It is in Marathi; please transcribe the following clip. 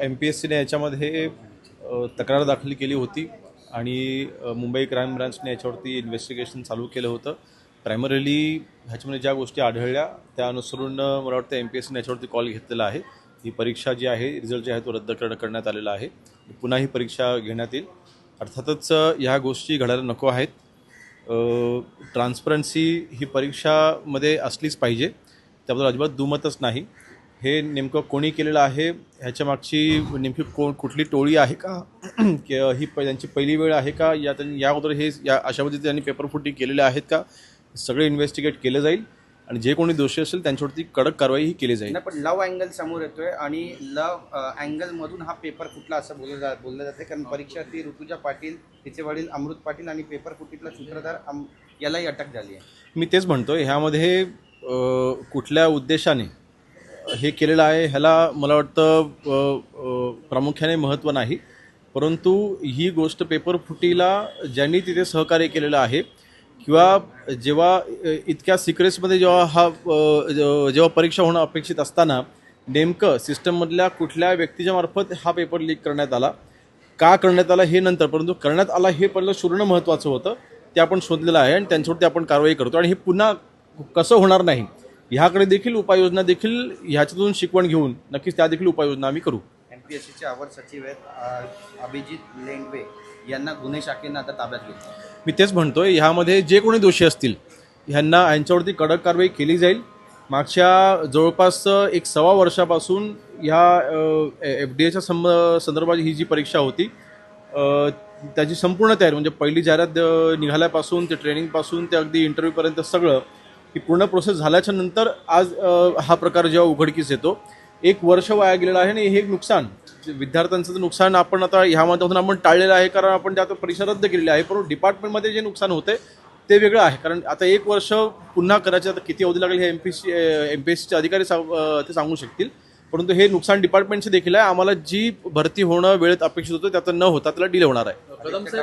MPSCने याच्यामध्ये तक्रार दाखल केली होती आणि मुंबई क्राईम ब्रांचने याच्यावरती इन्व्हेस्टिगेशन चालू केलं होतं. प्रायमरीली ह्याच्यामध्ये ज्या गोष्टी आढळल्या त्या अनुसरून मला वाटतं MPSCने याच्यावरती कॉल घेतलेला आहे. ही परीक्षा जी आहे, रिझल्ट जे आहे तो रद्द करण्यात आलेला आहे. पुन्हा ही परीक्षा घेण्यात येईल. अर्थातच ह्या गोष्टी घडायला नको आहेत. ट्रान्सपरन्सी ही परीक्षामध्ये असलीच पाहिजे, त्याबद्दल अजिबात दुमतच नाही. हे नेमकं कोणी केलेलं आहे, ह्याच्या मागची नेमकी कुठली टोळी आहे का, ही त्यांची पहिली वेळ आहे का, या अगोदर हे अशा पद्धतीने त्यांनी पेपरफुटी केलेल्या आहेत का, सगळे इन्व्हेस्टिगेट केलं जाईल आणि जे कोणी दोषी असेल त्यांच्यावरती कडक कारवाई ही केली जाईल. पण लव अँगल समोर येतोय आणि लव अँगलमधून हा पेपर फुटला असं बोललं जाते, कारण परीक्षार्थी ऋतुजा पाटील, तिचे वडील अमृत पाटील आणि पेपर फुटीतला सूत्रधार यालाही अटक झाली आहे. मी तेच म्हणतोय, ह्यामध्ये कुठल्या उद्देशाने हे केलेलं आहे ह्याला मला वाटतं प्रामुख्याने महत्त्व नाही, परंतु ही गोष्ट पेपर फुटीला ज्यांनी तिथे सहकार्य केलेलं आहे किंवा जेव्हा इतक्या सिक्रेट्समध्ये जेव्हा परीक्षा होणं अपेक्षित असताना नेमकं सिस्टममधल्या कुठल्या व्यक्तीच्या मार्फत हा पेपर लीक करण्यात आला, का करण्यात आला हे नंतर, परंतु करण्यात आला हे पहिलं शोधणं महत्त्वाचं होतं. ते आपण शोधलेलं आहे आणि त्यांच्यावरती आपण कारवाई करतो आणि हे पुन्हा कसं होणार नाही ह्याकडे देखील उपाययोजना देखील ह्याच्यातून शिकवण घेऊन नक्कीच त्या देखील उपाययोजना आम्ही करू. MPSCचे अवर सचिव आहेत अभिजित लेंडवे यांना गुन्हे शाखेनं आता ताब्यात घेतलं. मी तेच म्हणतोय, ह्यामध्ये जे कोणी दोषी असतील यांच्यावरती कडक कारवाई केली जाईल. मागच्या जवळपास 1.25 वर्षापासून ह्या FDAच्या संदर्भात ही जी परीक्षा होती त्याची संपूर्ण तयारी, म्हणजे पहिली जाहिरात निघाल्यापासून ते ट्रेनिंगपासून ते अगदी इंटरव्ह्यूपर्यंत सगळं ही पूर्ण प्रोसेस झाल्याच्या नंतर आज हा प्रकार जेव्हा उघडकीस येतो, 1 वर्ष वाया गेलेलं आहे आणि हे नुकसान विद्यार्थ्यांचं नुकसान आपण आता ह्या माध्यमातून आपण टाळलेलं आहे, कारण आपण त्या परीक्षा रद्द केलेली आहे. परंतु डिपार्टमेंटमध्ये जे नुकसान होते ते वेगळं आहे, कारण आता 1 वर्ष पुन्हा करायचं, आता किती अवधी लागेल हे MPSCचे अधिकारी ते सांगू शकतील. परंतु हे नुकसान डिपार्टमेंटचे देखील आहे. आम्हाला जी भरती होणं वेळेत अपेक्षित होतं त्याचं न होता त्याला डिले होणार आहे.